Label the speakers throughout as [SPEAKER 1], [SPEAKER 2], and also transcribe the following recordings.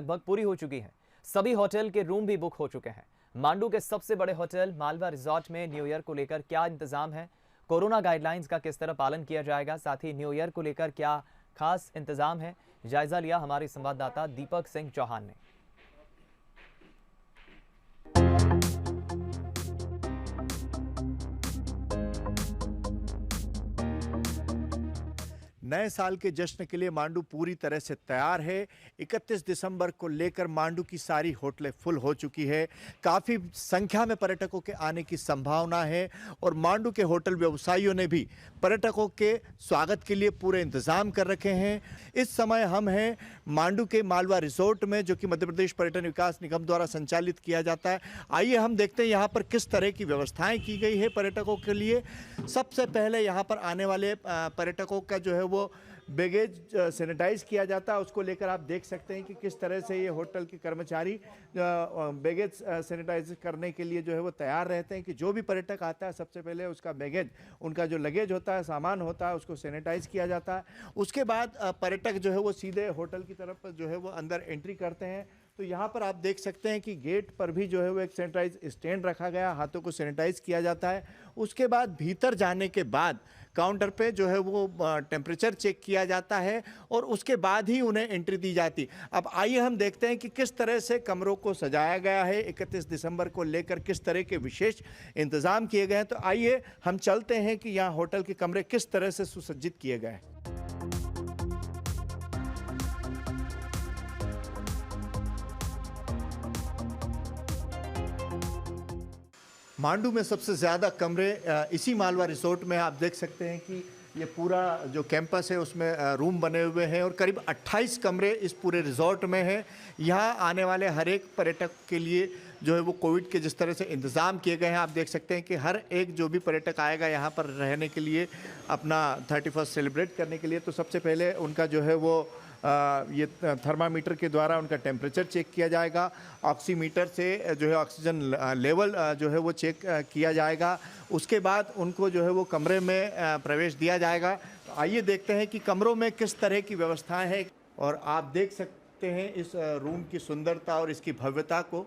[SPEAKER 1] लगभग पूरी हो चुकी है। सभी होटल के रूम भी बुक हो चुके हैं। मांडू के सबसे बड़े होटल मालवा रिजॉर्ट में न्यू ईयर को लेकर क्या इंतजाम है, कोरोना गाइडलाइंस का किस तरह पालन किया जाएगा, साथ ही न्यू ईयर को लेकर क्या खास इंतजाम है, जायजा लिया हमारे संवाददाता दीपक सिंह चौहान ने।
[SPEAKER 2] नए साल के जश्न के लिए मांडू पूरी तरह से तैयार है। 31 दिसंबर को लेकर मांडू की सारी होटलें फुल हो चुकी है। काफ़ी संख्या में पर्यटकों के आने की संभावना है और मांडू के होटल व्यवसायियों ने भी पर्यटकों के स्वागत के लिए पूरे इंतजाम कर रखे हैं। इस समय हम हैं मांडू के मालवा रिजॉर्ट में, जो कि मध्य प्रदेश पर्यटन विकास निगम द्वारा संचालित किया जाता है। आइए हम देखते हैं यहाँ पर किस तरह की व्यवस्थाएं की गई है पर्यटकों के लिए। सबसे पहले यहाँ पर आने वाले पर्यटकों का जो है वो बैगेज सैनिटाइज किया जाता है। उसको लेकर आप देख सकते हैं कि किस तरह से ये होटल के कर्मचारी बैगेज सैनिटाइज करने के लिए जो है वो तैयार रहते हैं कि जो भी पर्यटक आता है सबसे पहले उसका बैगेज, उनका जो लगेज होता है, सामान होता है, उसको सैनिटाइज किया जाता है। उसके बाद पर्यटक जो है वो सीधे होटल की तरफ जो है वो अंदर एंट्री करते हैं। तो यहाँ पर आप देख सकते हैं कि गेट पर भी जो है वो एक सैनिटाइज स्टैंड रखा गया, हाथों को सैनिटाइज किया जाता है। उसके बाद भीतर जाने के बाद काउंटर पे जो है वो टेम्परेचर चेक किया जाता है और उसके बाद ही उन्हें एंट्री दी जाती। अब आइए हम देखते हैं कि किस तरह से कमरों को सजाया गया है। 31 दिसंबर को लेकर किस तरह के विशेष इंतजाम किए गए हैं। तो आइए हम चलते हैं कि यहाँ होटल के कमरे किस तरह से सुसज्जित किए गए हैं। मांडू में सबसे ज़्यादा कमरे इसी मालवा रिसोर्ट में आप देख सकते हैं कि ये पूरा जो कैंपस है उसमें रूम बने हुए हैं और करीब 28 कमरे इस पूरे रिजॉर्ट में हैं। यहाँ आने वाले हर एक पर्यटक के लिए जो है वो कोविड के जिस तरह से इंतज़ाम किए गए हैं, आप देख सकते हैं कि हर एक जो भी पर्यटक आएगा यहाँ पर रहने के लिए, अपना 31 सेलिब्रेट करने के लिए, तो सबसे पहले उनका जो है वो ये थर्मामीटर के द्वारा उनका टेम्परेचर चेक किया जाएगा। ऑक्सीमीटर से जो है ऑक्सीजन लेवल जो है वो चेक किया जाएगा। उसके बाद उनको जो है वो कमरे में प्रवेश दिया जाएगा। तो आइए देखते हैं कि कमरों में किस तरह की व्यवस्थाएं हैं और आप देख सकते हैं इस रूम की सुंदरता और इसकी भव्यता को।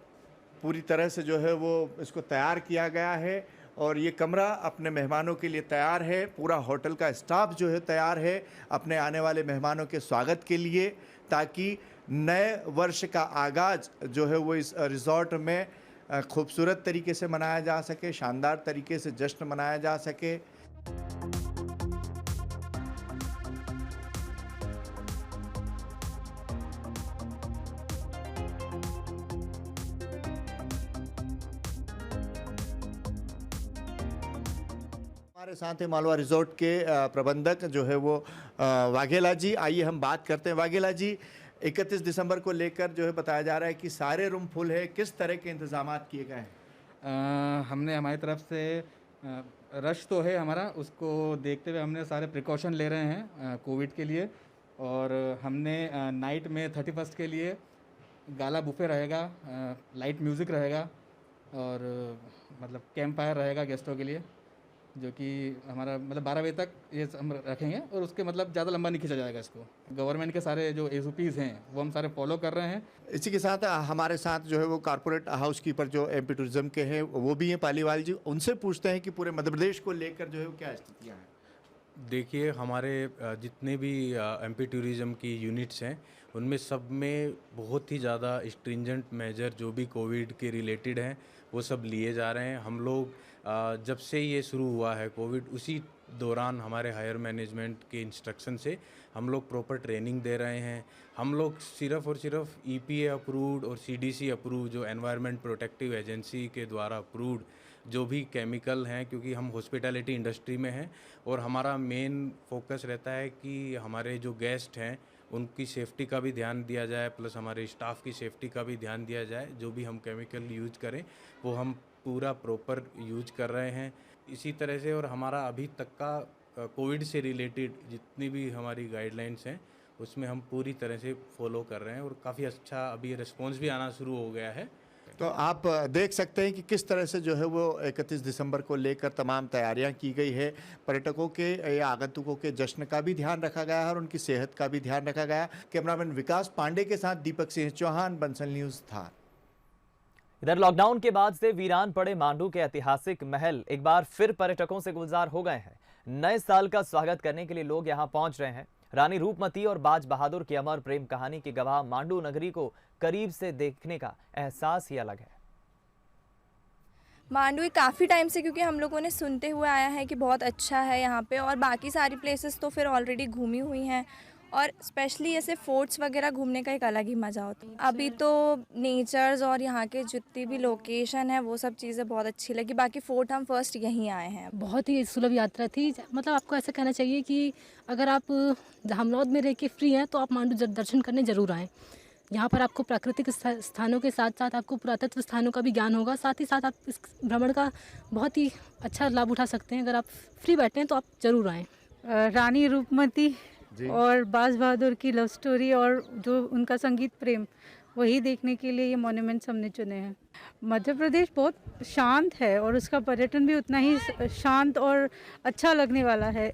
[SPEAKER 2] पूरी तरह से जो है वो इसको तैयार किया गया है और ये कमरा अपने मेहमानों के लिए तैयार है। पूरा होटल का स्टाफ जो है तैयार है अपने आने वाले मेहमानों के स्वागत के लिए, ताकि नए वर्ष का आगाज़ जो है वो इस रिज़ॉर्ट में खूबसूरत तरीके से मनाया जा सके, शानदार तरीके से जश्न मनाया जा सके। हमारे साथ हैं मालवा रिजॉर्ट के प्रबंधक जो है वो वाघेला जी। आइए हम बात करते हैं। वाघेला जी, 31 दिसंबर को लेकर जो है बताया जा रहा है कि सारे रूम फुल है, किस तरह के इंतजामात किए गए हैं?
[SPEAKER 3] हमने हमारी तरफ से रश तो है हमारा, उसको देखते हुए हमने सारे प्रिकॉशन ले रहे हैं कोविड के लिए। और हमने नाइट में 31 के लिए गाला बुफे रहेगा, लाइट म्यूज़िक रहेगा और मतलब कैंप फायर रहेगा गेस्टों के लिए, जो कि हमारा मतलब 12 बजे तक ये हम रखेंगे और उसके मतलब ज़्यादा लंबा नहीं खींचा जाएगा इसको। गवर्नमेंट के सारे जो SOPs हैं वो हम सारे फॉलो कर रहे हैं।
[SPEAKER 2] इसी के साथ हमारे साथ जो है वो कॉर्पोरेट हाउस कीपर जो MP टूरिज्म के हैं वो भी हैं, पालीवाल जी। उनसे पूछते हैं कि पूरे मध्य प्रदेश को लेकर जो है वो क्या स्थितियाँ हैं।
[SPEAKER 4] देखिए, हमारे जितने भी MP टूरिज़्म की यूनिट्स हैं उनमें सब में बहुत ही ज़्यादा स्ट्रिंजेंट मेजर जो भी कोविड के रिलेटेड हैं वो सब लिए जा रहे हैं। हम लोग जब से ये शुरू हुआ है कोविड, उसी दौरान हमारे हायर मैनेजमेंट के इंस्ट्रक्शन से हम लोग प्रॉपर ट्रेनिंग दे रहे हैं। हम लोग सिर्फ़ और सिर्फ EPA अप्रूव्ड और CDC अप्रूव्ड, जो एनवायरनमेंट प्रोटेक्टिव एजेंसी के द्वारा अप्रूव्ड जो भी केमिकल हैं, क्योंकि हम हॉस्पिटैलिटी इंडस्ट्री में हैं और हमारा मेन फोकस रहता है कि हमारे जो गेस्ट हैं उनकी सेफ्टी का भी ध्यान दिया जाए, प्लस हमारे स्टाफ की सेफ्टी का भी ध्यान दिया जाए। जो भी हम केमिकल यूज करें वो हम पूरा प्रॉपर यूज कर रहे हैं इसी तरह से। और हमारा अभी तक का कोविड से रिलेटेड जितनी भी हमारी गाइडलाइंस हैं उसमें हम पूरी तरह से फॉलो कर रहे हैं और काफ़ी अच्छा अभी रिस्पॉन्स भी आना शुरू हो गया है।
[SPEAKER 2] तो आप देख सकते हैं कि किस तरह से जो है वो 31 दिसंबर को लेकर तमाम तैयारियां की गई है। पर्यटकों के या आगंतुकों के जश्न का भी ध्यान रखा गया है और उनकी सेहत का भी ध्यान रखा गया। कैमरामैन विकास पांडे के साथ दीपक सिंह चौहान, बंसल न्यूज़, धार।
[SPEAKER 1] इधर लॉकडाउन के बाद से वीरान पड़े मांडू के ऐतिहासिक महल एक बार फिर पर्यटकों से गुलजार हो गए हैं। नए साल का स्वागत करने के लिए लोग यहां पहुंच रहे हैं। रानी रूपमती और बाज बहादुर की अमर प्रेम कहानी के गवाह मांडू नगरी को करीब से देखने का एहसास ही अलग है।
[SPEAKER 5] मांडू काफ़ी टाइम से, क्योंकि हम लोगों ने सुनते हुए आया है कि बहुत अच्छा है यहाँ पे, और बाकी सारी प्लेसेस तो फिर ऑलरेडी घूमी हुई हैं, और स्पेशली ऐसे फोर्ट्स वगैरह घूमने का एक अलग ही मज़ा होता है। अभी तो नेचर्स और यहाँ के जितनी भी लोकेशन है वो सब चीज़ें बहुत अच्छी लगी। बाकी फोर्ट हम फर्स्ट यहीं आए हैं।
[SPEAKER 6] बहुत ही सुलभ यात्रा थी। मतलब आपको ऐसा कहना चाहिए कि अगर आप धामनौद में रह के फ्री हैं तो आप मांडू दर्शन करने ज़रूर आएँ। यहाँ पर आपको प्राकृतिक स्थानों के साथ साथ आपको पुरातत्व स्थानों का भी ज्ञान होगा। साथ ही साथ आप इस भ्रमण का बहुत ही अच्छा लाभ उठा सकते हैं। अगर आप फ्री बैठे हैं तो आप ज़रूर आएँ।
[SPEAKER 7] रानी रूपमती और बाज बहादुर की लव स्टोरी और जो उनका संगीत प्रेम, वही देखने के लिए ये मॉन्यूमेंट्स हमने चुने हैं। मध्य प्रदेश बहुत शांत है और उसका पर्यटन भी उतना ही शांत और अच्छा लगने वाला है।